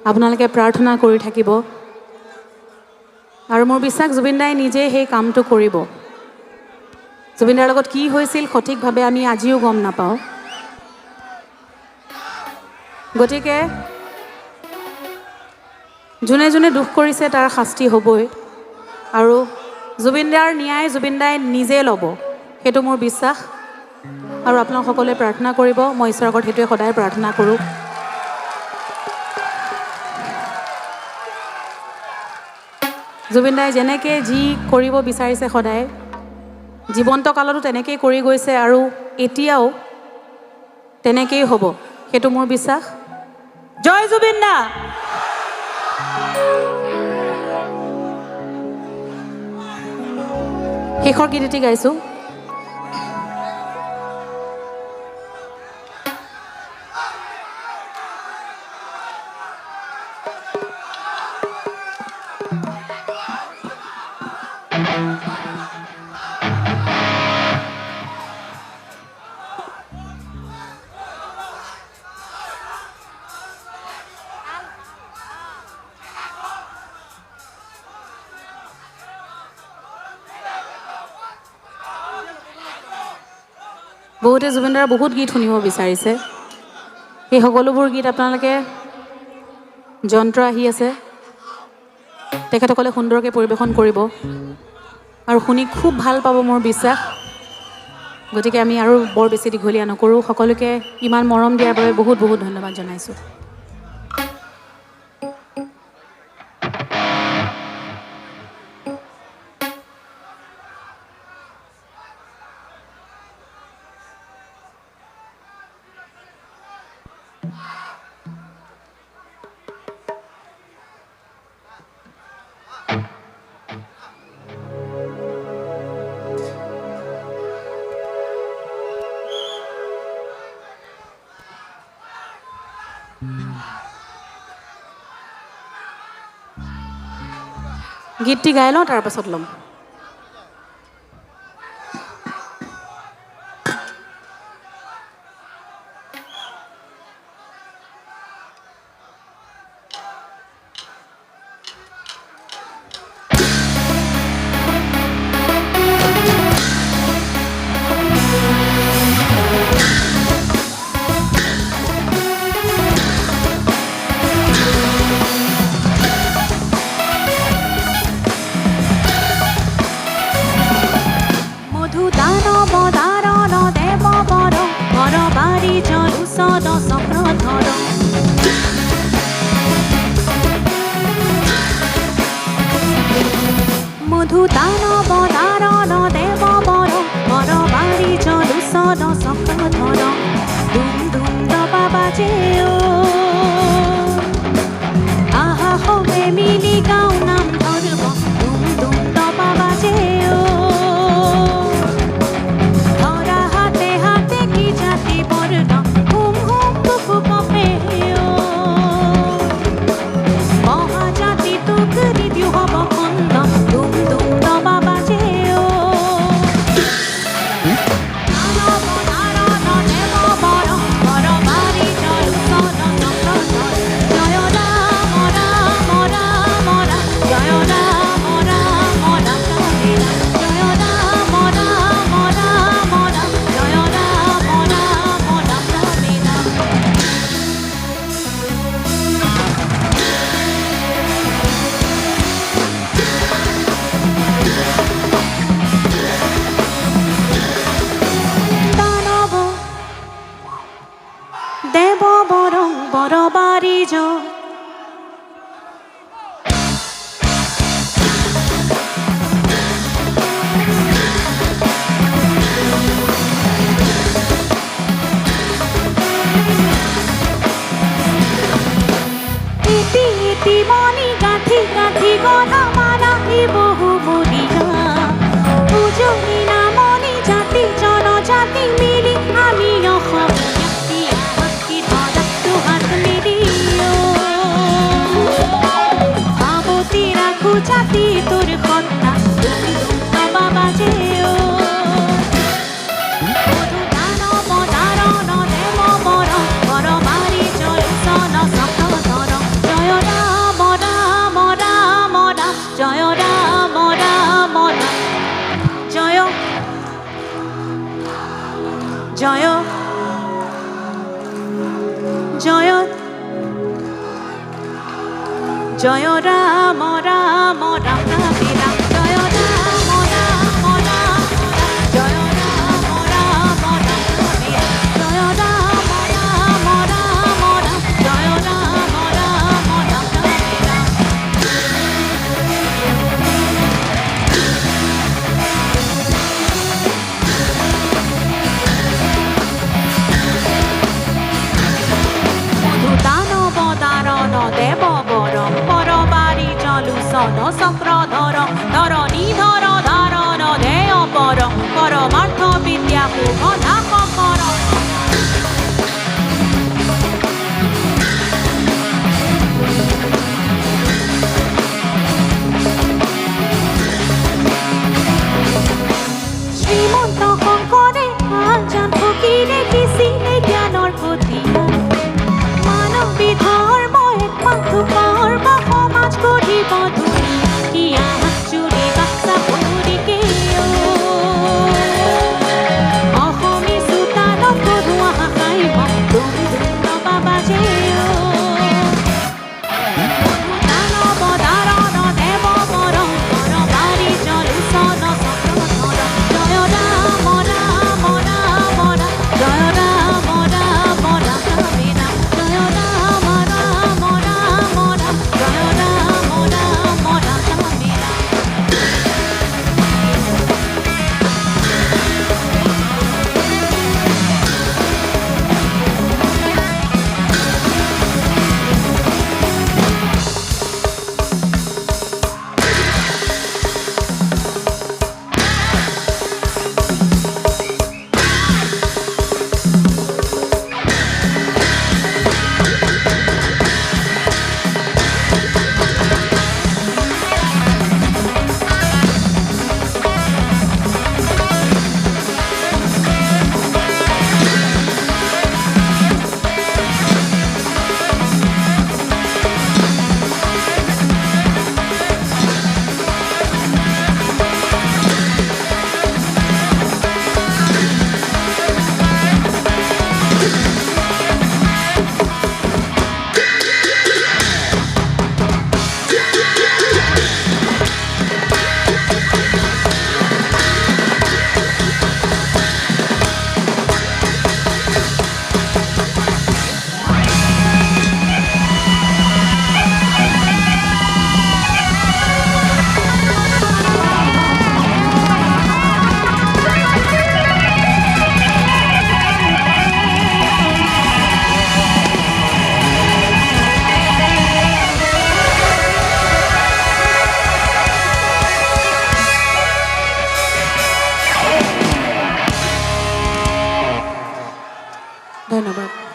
আপোনালোকে প্ৰাৰ্থনা কৰি থাকিব আৰু মোৰ বিশ্বাস জুবিন দাই নিজে সেই কামটো কৰিব। জুবিন দাৰ লগত কি হৈছিল সঠিকভাৱে আমি আজিও গম নাপাওঁ। গতিকে যোনে যোনে দুখ কৰিছে তাৰ শাস্তি হ'বই আৰু জুবিন দাৰ ন্যায় জুবিন দাই নিজে ল'ব, সেইটো মোৰ বিশ্বাস। আৰু আপোনালোক সকলোৱে প্ৰাৰ্থনা কৰিব, মই ঈশ্বৰৰ আগত সেইটোৱে সদায় প্ৰাৰ্থনা কৰোঁ। জুবিন দাই যেনেকৈ যি কৰিব বিচাৰিছে সদায় জীৱন্ত কালতো তেনেকেই কৰি গৈছে আৰু এতিয়াও তেনেকেই হ'ব, সেইটো মোৰ বিশ্বাস। জয় জুবিন দা। শেষৰ গীত এটি গাইছোঁ। বহুতে জুবিন দাৰ বহুত গীত শুনিব বিচাৰিছে, সেই সকলোবোৰ গীত আপোনালোকে যন্ত্ৰ আহি আছে, তেখেতসকলে সুন্দৰকৈ পৰিৱেশন কৰিব আৰু শুনি খুব ভাল পাব মোৰ বিশ্বাস। গতিকে আমি আৰু বৰ বেছি দীঘলীয়া নকৰোঁ। সকলোকে ইমান মৰম দিয়াৰ বাবে বহুত বহুত ধন্যবাদ জনাইছোঁ। গীতটি গাই লওঁ, তাৰপাছত ল'ম। মধু দানব দারণ দেব বর বর বাড়ি চলু সদ চক্রধর ধুম ধুম দবা বাজে আহা হবে মিলি গাও নাম ধরব ধুম ধুম দবা বাজে ধরা হাতে হাতে কি জাতি বর্ণ হুম হুম বুকু কপে মহাজাতি তুকরি দিউ হব খন্দ ধুম ধুম দবা বাজে দেব বরং বড় বাড়ি ইতি ইতি মনি গাঁথি গাঁথি গনা মালা বহু বলিয়া পূজনী নামনি জাতি জনজাতি মিলি আমি অসমীয়া জাতি তোর কন্যা দবা বাজে মধু দানব দারণ দেব বর বর বাড়ি চল সন সপ্তধর জয় জয় জয় জয় রাম রাম রাম রামে রাম জয় রাম রাম রাম জয় রাম রাম রাম রামে জয় রাম রাম রাম রাম জয় রাম রাম রাম রামে রাম দানব দারণ দেব বরম পরবারি জলুসন চক্রধর ধরণী ধর ধারণ দেয় পর পরমার্থ বিদ্যা শুভ লাভ কর শ্রীমন্ত শংকৰে আজান ফকীৰে কিছিলে জ্ঞানৰ পুথি মানৱী ধৰ্মই পাঠোকৰ বা সমাজ গঢ়িব ধৰি ইয়া জুৰি বাচ্চা পুৰিকে অসমী চোতালত পঢ়োৱা হাঁহাই দুম বাবাজে দানৱ দাৰণ দেৱ বৰম পৰবাৰী জলুচন চক্ৰধৰ জয় ৰাম ৰাম ৰাম ৰাম জয় ৰাম ৰাম ৰাম ৰামে ৰাম জয় ৰাম ৰাম ৰাম ৰাম জয় ৰাম ৰাম ৰাম ৰামে ৰাম ধন্যবাদ।